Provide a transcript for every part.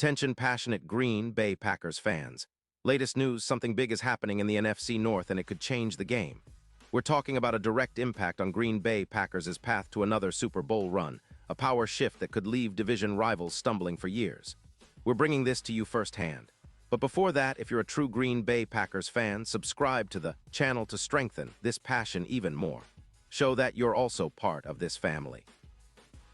Attention passionate Green Bay Packers fans. Latest news, something big is happening in the NFC North and it could change the game. We're talking about a direct impact on Green Bay Packers' path to another Super Bowl run, a power shift that could leave division rivals stumbling for years. We're bringing this to you firsthand. But before that, if you're a true Green Bay Packers fan, subscribe to the channel to strengthen this passion even more. Show that you're also part of this family.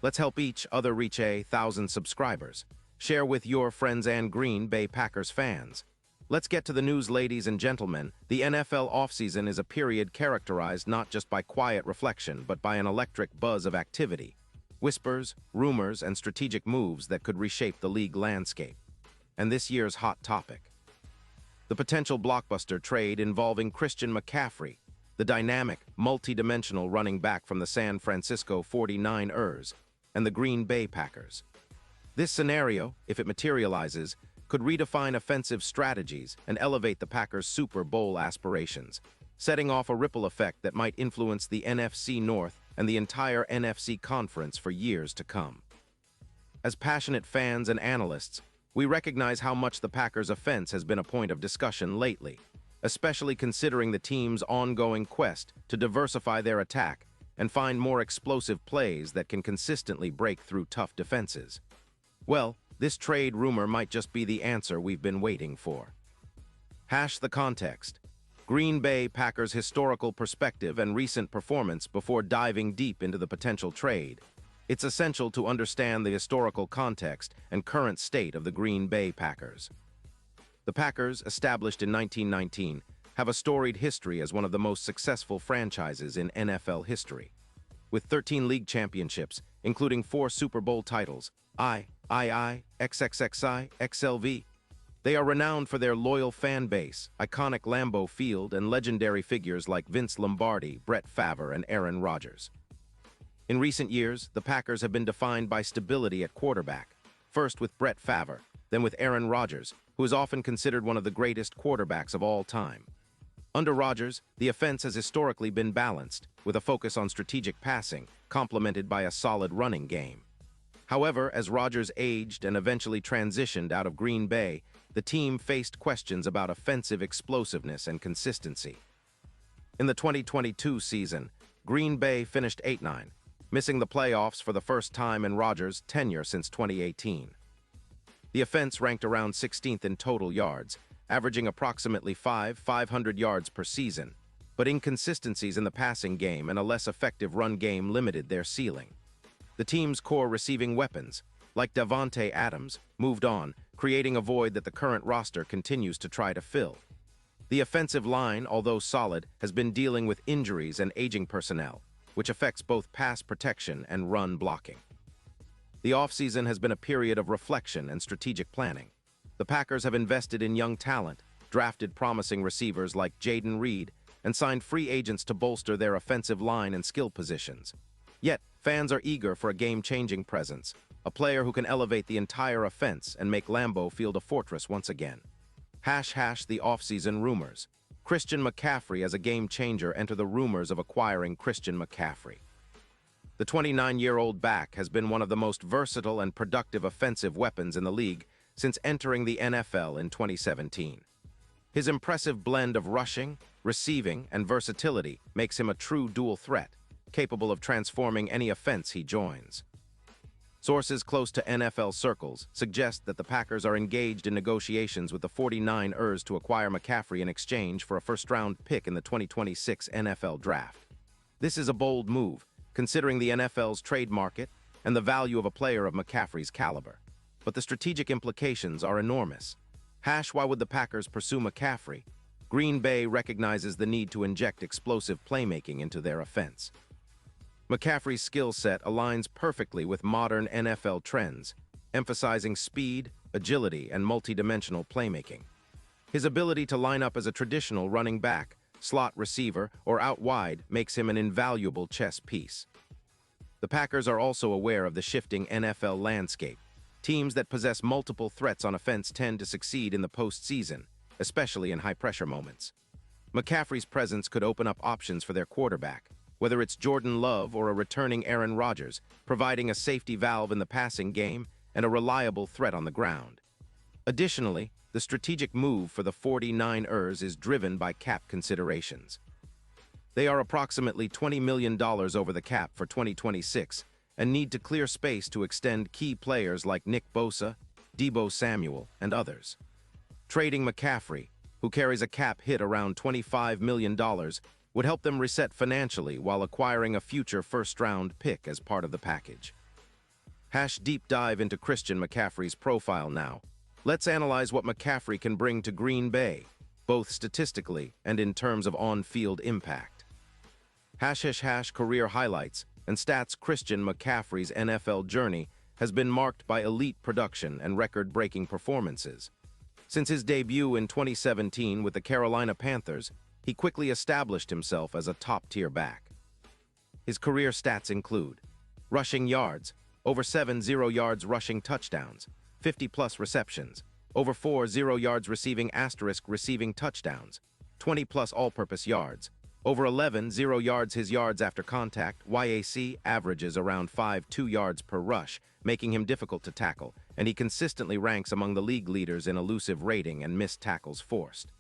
Let's help each other reach 1,000 subscribers. Share with your friends and Green Bay Packers fans. Let's get to the news, ladies and gentlemen. The NFL offseason is a period characterized not just by quiet reflection, but by an electric buzz of activity. Whispers, rumors, and strategic moves that could reshape the league landscape. And this year's hot topic: the potential blockbuster trade involving Christian McCaffrey, the dynamic, multi-dimensional running back from the San Francisco 49ers, and the Green Bay Packers. This scenario, if it materializes, could redefine offensive strategies and elevate the Packers' Super Bowl aspirations, setting off a ripple effect that might influence the NFC North and the entire NFC conference for years to come. As passionate fans and analysts, we recognize how much the Packers' offense has been a point of discussion lately, especially considering the team's ongoing quest to diversify their attack and find more explosive plays that can consistently break through tough defenses. Well, this trade rumor might just be the answer we've been waiting for. The context: Green Bay Packers' historical perspective and recent performance before diving deep into the potential trade. It's essential to understand the historical context and current state of the Green Bay Packers. The Packers, established in 1919, have a storied history as one of the most successful franchises in NFL history. With 13 league championships, including 4 Super Bowl titles, XXXI, XLV. They are renowned for their loyal fan base, iconic Lambeau Field, and legendary figures like Vince Lombardi, Brett Favre, and Aaron Rodgers. In recent years, the Packers have been defined by stability at quarterback, first with Brett Favre, then with Aaron Rodgers, who is often considered one of the greatest quarterbacks of all time. Under Rodgers, the offense has historically been balanced, with a focus on strategic passing, complemented by a solid running game. However, as Rodgers aged and eventually transitioned out of Green Bay, the team faced questions about offensive explosiveness and consistency. In the 2022 season, Green Bay finished 8-9, missing the playoffs for the first time in Rodgers' tenure since 2018. The offense ranked around 16th in total yards, averaging approximately 500 yards per season, but inconsistencies in the passing game and a less effective run game limited their ceiling. The team's core receiving weapons, like Davante Adams, moved on, creating a void that the current roster continues to try to fill. The offensive line, although solid, has been dealing with injuries and aging personnel, which affects both pass protection and run blocking. The offseason has been a period of reflection and strategic planning. The Packers have invested in young talent, drafted promising receivers like Jayden Reed, and signed free agents to bolster their offensive line and skill positions. Yet, fans are eager for a game-changing presence, a player who can elevate the entire offense and make Lambeau Field a fortress once again. The offseason rumors. Christian McCaffrey as a game-changer. Enter the rumors of acquiring Christian McCaffrey. The 29-year-old back has been one of the most versatile and productive offensive weapons in the league since entering the NFL in 2017. His impressive blend of rushing, receiving, and versatility makes him a true dual threat, capable of transforming any offense he joins. Sources close to NFL circles suggest that the Packers are engaged in negotiations with the 49ers to acquire McCaffrey in exchange for a first-round pick in the 2026 NFL Draft. This is a bold move, considering the NFL's trade market and the value of a player of McCaffrey's caliber. But the strategic implications are enormous. Why would the Packers pursue McCaffrey? Green Bay recognizes the need to inject explosive playmaking into their offense. McCaffrey's skill set aligns perfectly with modern NFL trends, emphasizing speed, agility, and multi-dimensional playmaking. His ability to line up as a traditional running back, slot receiver, or out wide makes him an invaluable chess piece. The Packers are also aware of the shifting NFL landscape. Teams that possess multiple threats on offense tend to succeed in the postseason, especially in high-pressure moments. McCaffrey's presence could open up options for their quarterback, whether it's Jordan Love or a returning Aaron Rodgers, providing a safety valve in the passing game and a reliable threat on the ground. Additionally, the strategic move for the 49ers is driven by cap considerations. They are approximately $20 million over the cap for 2026 and need to clear space to extend key players like Nick Bosa, Deebo Samuel, and others. Trading McCaffrey, who carries a cap hit around $25 million, would help them reset financially while acquiring a future first-round pick as part of the package. Deep dive into Christian McCaffrey's profile now. Let's analyze what McCaffrey can bring to Green Bay, both statistically and in terms of on-field impact. Career highlights and stats. Christian McCaffrey's NFL journey has been marked by elite production and record-breaking performances. Since his debut in 2017 with the Carolina Panthers, he quickly established himself as a top-tier back. His career stats include rushing yards, over 7 0-yards rushing touchdowns, 50-plus receptions, over 4 0-yards receiving * receiving touchdowns, 20-plus all-purpose yards, over 11 0-yards. His yards after contact, YAC, averages around 5.2 yards per rush, making him difficult to tackle, and he consistently ranks among the league leaders in elusive rating and missed tackles forced.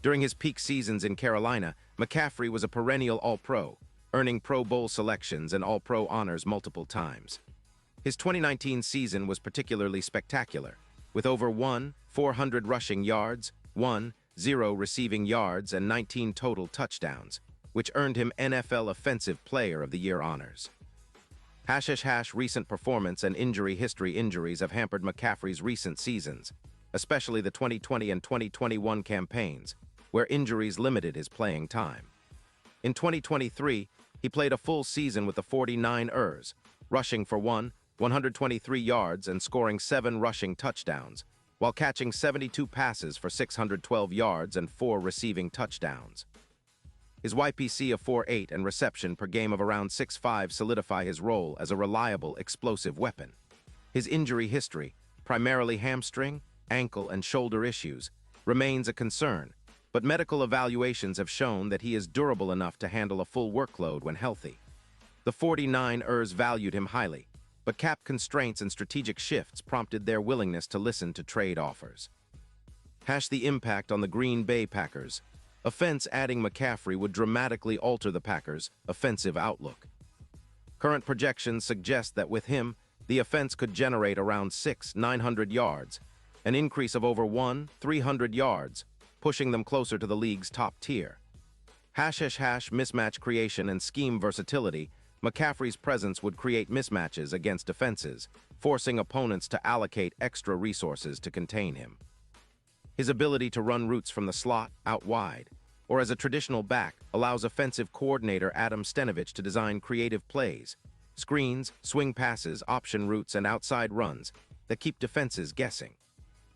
During his peak seasons in Carolina, McCaffrey was a perennial All-Pro, earning Pro Bowl selections and All-Pro honors multiple times. His 2019 season was particularly spectacular, with over 400 rushing yards, 0 receiving yards, and 19 total touchdowns, which earned him NFL Offensive Player of the Year honors. Recent performance and injury history. Injuries have hampered McCaffrey's recent seasons, especially the 2020 and 2021 campaigns, where injuries limited his playing time. In 2023, he played a full season with the 49ers, rushing for 123 yards and scoring 7 rushing touchdowns, while catching 72 passes for 612 yards and 4 receiving touchdowns. His YPC of 4.8 and reception per game of around 6.5 solidify his role as a reliable, explosive weapon. His injury history, primarily hamstring, ankle, and shoulder issues, remains a concern, but medical evaluations have shown that he is durable enough to handle a full workload when healthy. The 49ers valued him highly, but cap constraints and strategic shifts prompted their willingness to listen to trade offers. The impact on the Green Bay Packers. Offense. Adding McCaffrey would dramatically alter the Packers' offensive outlook. Current projections suggest that with him, the offense could generate around 900 yards, an increase of over 300 yards, pushing them closer to the league's top tier. Mismatch creation and scheme versatility. McCaffrey's presence would create mismatches against defenses, forcing opponents to allocate extra resources to contain him. His ability to run routes from the slot, out wide, or as a traditional back allows offensive coordinator Adam Stenavich to design creative plays, screens, swing passes, option routes, and outside runs that keep defenses guessing.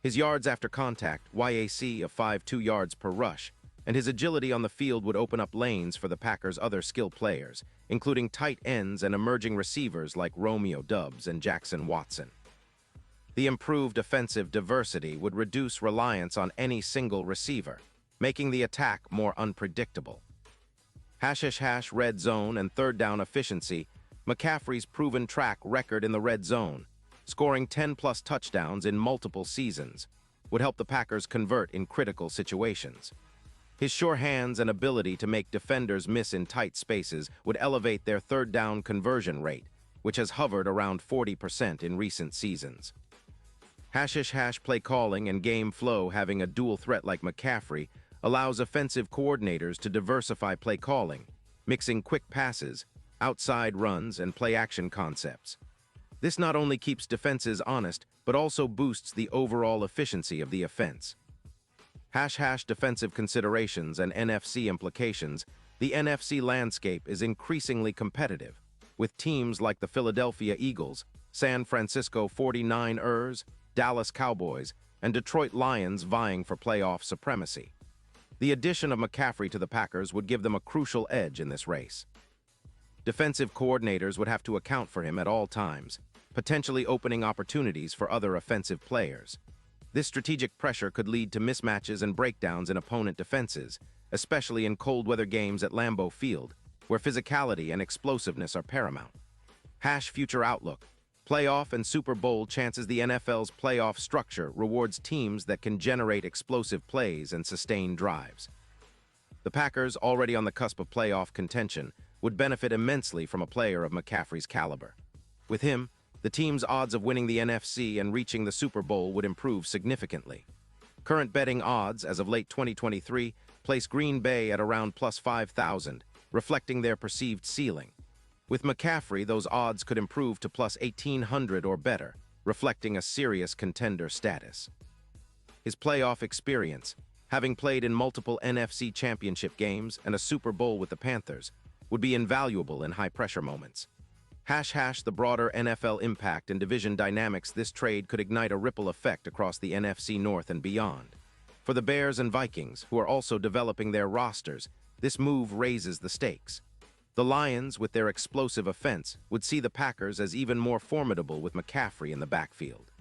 His yards after contact, YAC of 5.2 yards per rush, and his agility on the field would open up lanes for the Packers' other skill players, including tight ends and emerging receivers like Romeo Doubs and Jackson Watson. The improved offensive diversity would reduce reliance on any single receiver, making the attack more unpredictable. Red zone and third down efficiency. McCaffrey's proven track record in the red zone, scoring 10-plus touchdowns in multiple seasons, would help the Packers convert in critical situations. His sure hands and ability to make defenders miss in tight spaces would elevate their third down conversion rate, which has hovered around 40% in recent seasons. Play calling and game flow. Having a dual threat like McCaffrey allows offensive coordinators to diversify play calling, mixing quick passes, outside runs, and play-action concepts. This not only keeps defenses honest, but also boosts the overall efficiency of the offense. Defensive considerations and NFC implications. The NFC landscape is increasingly competitive, with teams like the Philadelphia Eagles, San Francisco 49ers, Dallas Cowboys, and Detroit Lions vying for playoff supremacy. The addition of McCaffrey to the Packers would give them a crucial edge in this race. Defensive coordinators would have to account for him at all times, potentially opening opportunities for other offensive players. This strategic pressure could lead to mismatches and breakdowns in opponent defenses, especially in cold-weather games at Lambeau Field, where physicality and explosiveness are paramount. Future outlook. Playoff and Super Bowl chances. The NFL's playoff structure rewards teams that can generate explosive plays and sustain drives. The Packers, already on the cusp of playoff contention, would benefit immensely from a player of McCaffrey's caliber. With him, the team's odds of winning the NFC and reaching the Super Bowl would improve significantly. Current betting odds, as of late 2023, place Green Bay at around plus 5,000, reflecting their perceived ceiling. With McCaffrey, those odds could improve to plus 1,800 or better, reflecting a serious contender status. His playoff experience, having played in multiple NFC championship games and a Super Bowl with the Panthers, would be invaluable in high-pressure moments. The broader NFL impact and division dynamics. This trade could ignite a ripple effect across the NFC North and beyond. For the Bears and Vikings, who are also developing their rosters, this move raises the stakes. The Lions, with their explosive offense, would see the Packers as even more formidable with McCaffrey in the backfield.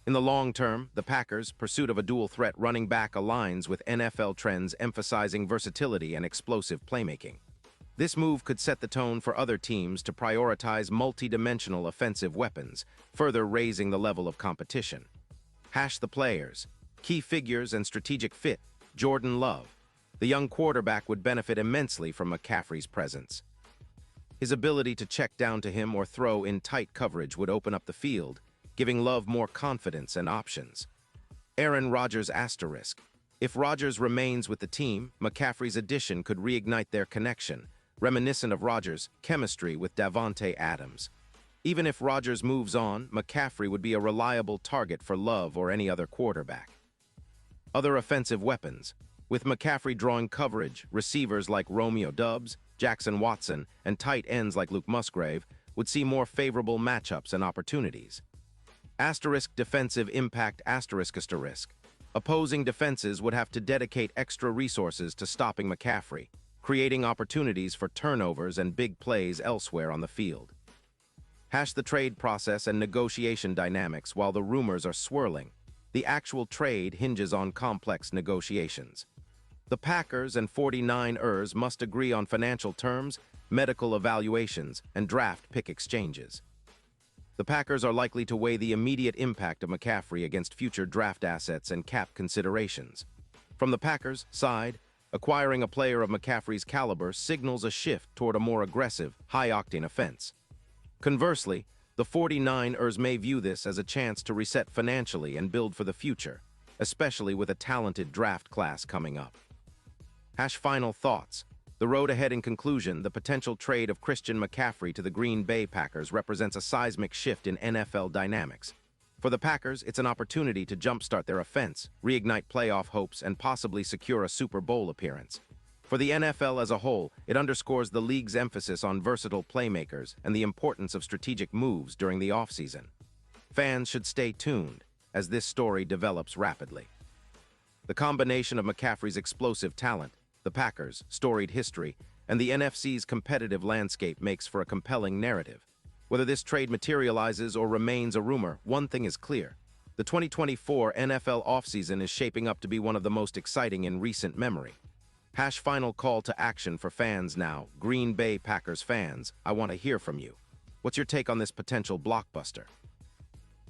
In the long term, the Packers' pursuit of a dual-threat running back aligns with NFL trends emphasizing versatility and explosive playmaking. This move could set the tone for other teams to prioritize multi-dimensional offensive weapons, further raising the level of competition. The players, key figures and strategic fit. Jordan Love. The young quarterback would benefit immensely from McCaffrey's presence. His ability to check down to him or throw in tight coverage would open up the field, giving Love more confidence and options. Aaron Rodgers asterisk. If Rodgers remains with the team, McCaffrey's addition could reignite their connection, reminiscent of Rodgers' chemistry with Davante Adams. Even if Rodgers moves on, McCaffrey would be a reliable target for Love or any other quarterback. Other offensive weapons. With McCaffrey drawing coverage, receivers like Romeo Doubs, Jackson Watson, and tight ends like Luke Musgrave would see more favorable matchups and opportunities. Defensive impact. Opposing defenses would have to dedicate extra resources to stopping McCaffrey, creating opportunities for turnovers and big plays elsewhere on the field. The trade process and negotiation dynamics. While the rumors are swirling, the actual trade hinges on complex negotiations. The Packers and 49ers must agree on financial terms, medical evaluations, and draft pick exchanges. The Packers are likely to weigh the immediate impact of McCaffrey against future draft assets and cap considerations. From the Packers' side, acquiring a player of McCaffrey's caliber signals a shift toward a more aggressive, high-octane offense. Conversely, the 49ers may view this as a chance to reset financially and build for the future, especially with a talented draft class coming up. Final thoughts. The road ahead. In conclusion, the potential trade of Christian McCaffrey to the Green Bay Packers represents a seismic shift in NFL dynamics. For the Packers, it's an opportunity to jumpstart their offense, reignite playoff hopes, and possibly secure a Super Bowl appearance. For the NFL as a whole, it underscores the league's emphasis on versatile playmakers and the importance of strategic moves during the offseason. Fans should stay tuned as this story develops rapidly. The combination of McCaffrey's explosive talent, the Packers' storied history, and the NFC's competitive landscape makes for a compelling narrative. Whether this trade materializes or remains a rumor, one thing is clear. The 2024 NFL offseason is shaping up to be one of the most exciting in recent memory. Final call to action for fans now. Green Bay Packers fans, I want to hear from you. What's your take on this potential blockbuster?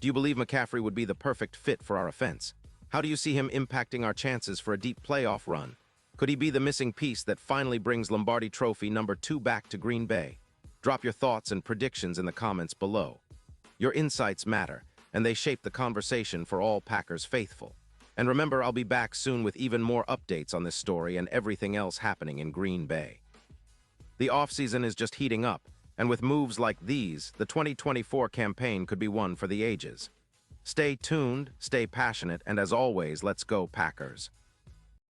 Do you believe McCaffrey would be the perfect fit for our offense? How do you see him impacting our chances for a deep playoff run? Could he be the missing piece that finally brings Lombardi Trophy #2 back to Green Bay? Drop your thoughts and predictions in the comments below. Your insights matter, and they shape the conversation for all Packers faithful. And remember, I'll be back soon with even more updates on this story and everything else happening in Green Bay. The offseason is just heating up, and with moves like these, the 2024 campaign could be one for the ages. Stay tuned, stay passionate, and as always, let's go Packers.